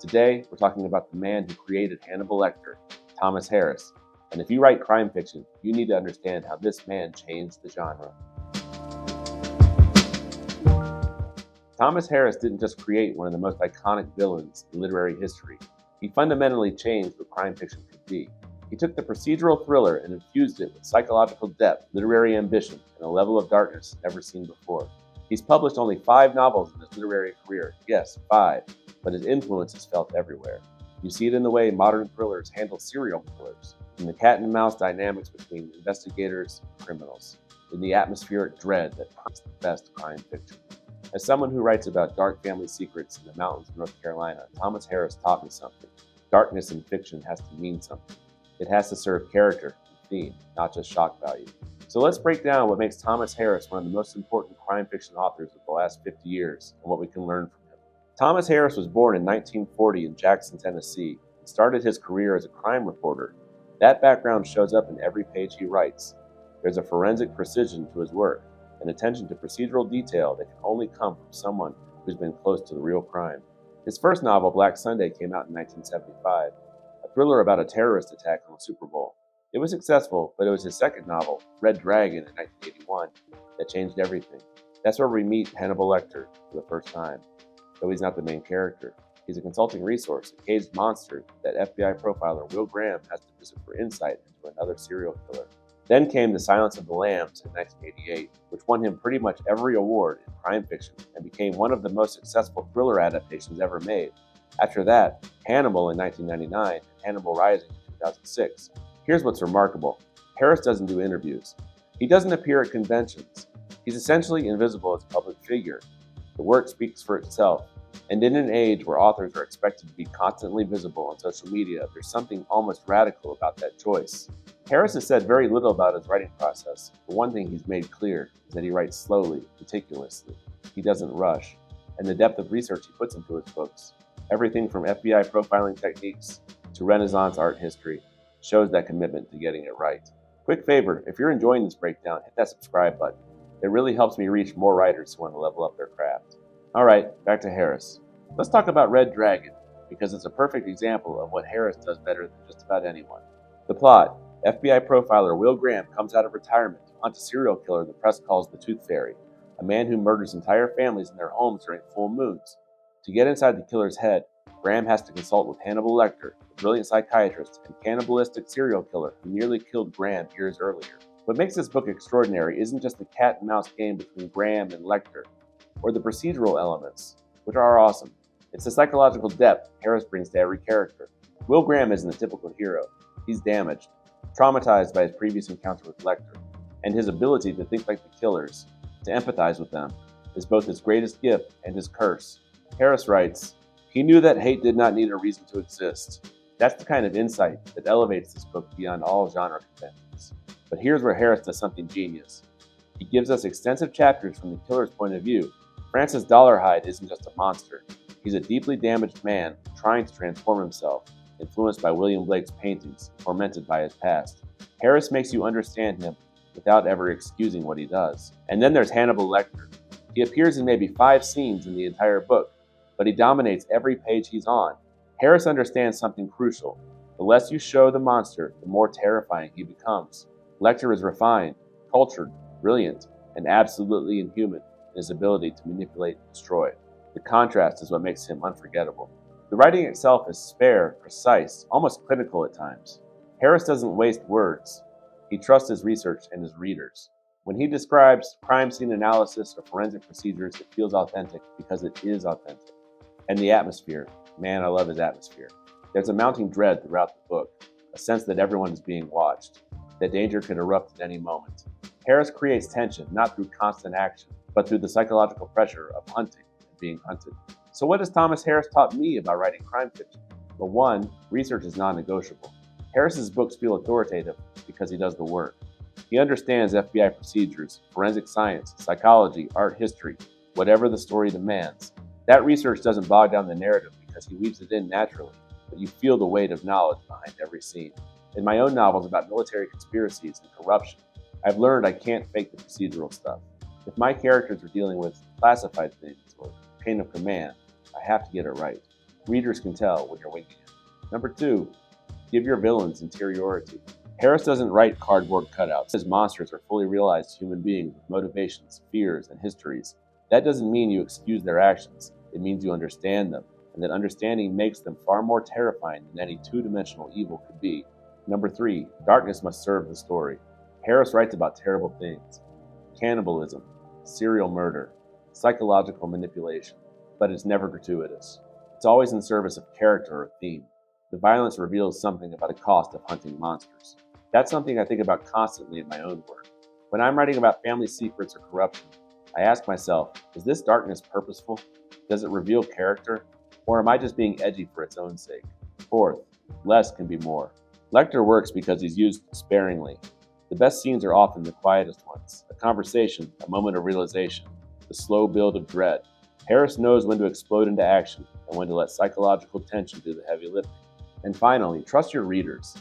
Today, we're talking about the man who created Hannibal Lecter, Thomas Harris. And if you write crime fiction, you need to understand how this man changed the genre. Thomas Harris didn't just create one of the most iconic villains in literary history. He fundamentally changed what crime fiction could be. He took the procedural thriller and infused it with psychological depth, literary ambition, and a level of darkness never seen before. He's published only 5 novels in his literary career. Yes, 5. But his influence is felt everywhere. You see it in the way modern thrillers handle serial killers, in the cat and mouse dynamics between investigators and criminals, in the atmospheric dread that permeates the best crime fiction. As someone who writes about dark family secrets in the mountains of North Carolina, Thomas Harris taught me something. Darkness in fiction has to mean something. It has to serve character and theme, not just shock value. So let's break down what makes Thomas Harris one of the most important crime fiction authors of the last 50 years and what we can learn from him. Thomas Harris was born in 1940 in Jackson, Tennessee, and started his career as a crime reporter. That background shows up in every page he writes. There's a forensic precision to his work, an attention to procedural detail that can only come from someone who's been close to the real crime. His first novel, Black Sunday, came out in 1975, a thriller about a terrorist attack on the Super Bowl. It was successful, but it was his second novel, Red Dragon, in 1981, that changed everything. That's where we meet Hannibal Lecter for the first time. Though he's not the main character, he's a consulting resource, a caged monster that FBI profiler Will Graham has to visit for insight into another serial killer. Then came The Silence of the Lambs in 1988, which won him pretty much every award in crime fiction and became one of the most successful thriller adaptations ever made. After that, Hannibal in 1999 and Hannibal Rising in 2006. Here's what's remarkable. Harris doesn't do interviews. He doesn't appear at conventions. He's essentially invisible as a public figure. The work speaks for itself. And in an age where authors are expected to be constantly visible on social media, there's something almost radical about that choice. Harris has said very little about his writing process, but one thing he's made clear is that he writes slowly, meticulously. He doesn't rush, and the depth of research he puts into his books, everything from FBI profiling techniques to Renaissance art history, shows that commitment to getting it right. Quick favor, if you're enjoying this breakdown, hit that subscribe button. It really helps me reach more writers who want to level up their craft. All right, back to Harris. Let's talk about Red Dragon, because it's a perfect example of what Harris does better than just about anyone. The plot: FBI profiler Will Graham comes out of retirement to hunt a serial killer the press calls the Tooth Fairy, a man who murders entire families in their homes during full moons. To get inside the killer's head, Graham has to consult with Hannibal Lecter, a brilliant psychiatrist and cannibalistic serial killer who nearly killed Graham years earlier. What makes this book extraordinary isn't just the cat and mouse game between Graham and Lecter, or the procedural elements, which are awesome. It's the psychological depth Harris brings to every character. Will Graham isn't a typical hero. He's damaged, traumatized by his previous encounter with Lecter, and his ability to think like the killers, to empathize with them, is both his greatest gift and his curse. Harris writes, "He knew that hate did not need a reason to exist." That's the kind of insight that elevates this book beyond all genre conventions. But here's where Harris does something genius. He gives us extensive chapters from the killer's point of view. Francis Dolarhyde isn't just a monster. He's a deeply damaged man trying to transform himself, influenced by William Blake's paintings, tormented by his past. Harris makes you understand him without ever excusing what he does. And then there's Hannibal Lecter. He appears in maybe 5 scenes in the entire book, but he dominates every page he's on. Harris understands something crucial. The less you show the monster, the more terrifying he becomes. Lecter is refined, cultured, brilliant, and absolutely inhuman in his ability to manipulate and destroy. The contrast is what makes him unforgettable. The writing itself is spare, precise, almost clinical at times. Harris doesn't waste words. He trusts his research and his readers. When he describes crime scene analysis or forensic procedures, it feels authentic because it is authentic. And the atmosphere. Man, I love his atmosphere. There's a mounting dread throughout the book, a sense that everyone is being watched, that danger could erupt at any moment. Harris creates tension not through constant action, but through the psychological pressure of hunting and being hunted. So what has Thomas Harris taught me about writing crime fiction? Well, 1, research is non-negotiable. Harris's books feel authoritative because he does the work. He understands FBI procedures, forensic science, psychology, art history, whatever the story demands. That research doesn't bog down the narrative because he weaves it in naturally, but you feel the weight of knowledge behind every scene. In my own novels about military conspiracies and corruption, I've learned I can't fake the procedural stuff. If my characters are dealing with classified things or chain of command, I have to get it right. Readers can tell when you're winging it. Number 2, give your villains interiority. Harris doesn't write cardboard cutouts. His monsters are fully realized human beings with motivations, fears, and histories. That doesn't mean you excuse their actions. It means you understand them, and that understanding makes them far more terrifying than any two-dimensional evil could be. Number 3, darkness must serve the story. Harris writes about terrible things: cannibalism, serial murder, psychological manipulation, but it's never gratuitous. It's always in service of character or theme. The violence reveals something about the cost of hunting monsters. That's something I think about constantly in my own work. When I'm writing about family secrets or corruption, I ask myself, is this darkness purposeful? Does it reveal character? Or am I just being edgy for its own sake? Fourth, less can be more. Lecter works because he's used sparingly. The best scenes are often the quietest ones: a conversation, a moment of realization, the slow build of dread. Harris knows when to explode into action and when to let psychological tension do the heavy lifting. And finally, trust your readers.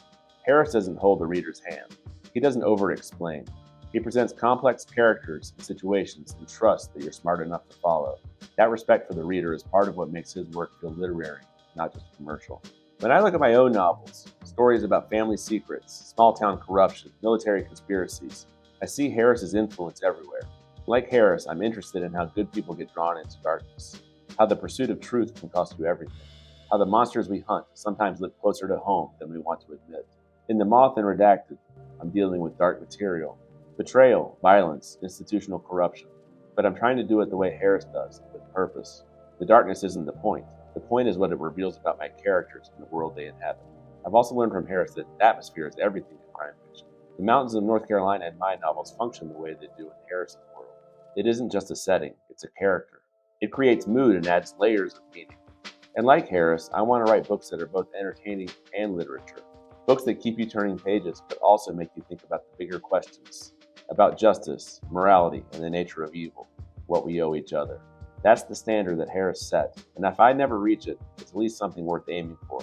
Harris doesn't hold the reader's hand. He doesn't over-explain. He presents complex characters and situations and trusts that you're smart enough to follow. That respect for the reader is part of what makes his work feel literary, not just commercial. When I look at my own novels, stories about family secrets, small-town corruption, military conspiracies, I see Harris's influence everywhere. Like Harris, I'm interested in how good people get drawn into darkness, how the pursuit of truth can cost you everything, how the monsters we hunt sometimes live closer to home than we want to admit. In The Moth and Redacted, I'm dealing with dark material: betrayal, violence, institutional corruption. But I'm trying to do it the way Harris does, with purpose. The darkness isn't the point. The point is what it reveals about my characters and the world they inhabit. I've also learned from Harris that atmosphere is everything in crime fiction. The mountains of North Carolina in my novels function the way they do in Harris's world. It isn't just a setting, it's a character. It creates mood and adds layers of meaning. And like Harris, I want to write books that are both entertaining and literature. Books that keep you turning pages, but also make you think about the bigger questions, about justice, morality, and the nature of evil, what we owe each other. That's the standard that Harris set, and if I never reach it, it's at least something worth aiming for.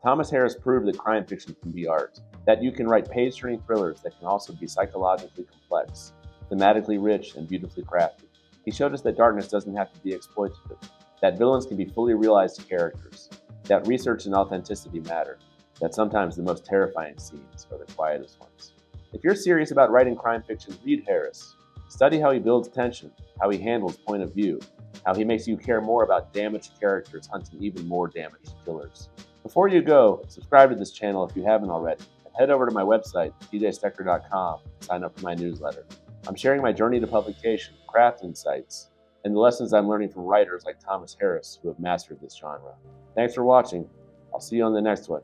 Thomas Harris proved that crime fiction can be art, that you can write page-turning thrillers that can also be psychologically complex, thematically rich, and beautifully crafted. He showed us that darkness doesn't have to be exploitative, that villains can be fully realized characters, that research and authenticity matter, that sometimes the most terrifying scenes are the quietest ones. If you're serious about writing crime fiction, read Harris. Study how he builds tension, how he handles point of view, how he makes you care more about damaged characters hunting even more damaged killers. Before you go, subscribe to this channel if you haven't already, and head over to my website, tjstecker.com, and sign up for my newsletter. I'm sharing my journey to publication, craft insights, and the lessons I'm learning from writers like Thomas Harris who have mastered this genre. Thanks for watching. I'll see you on the next one.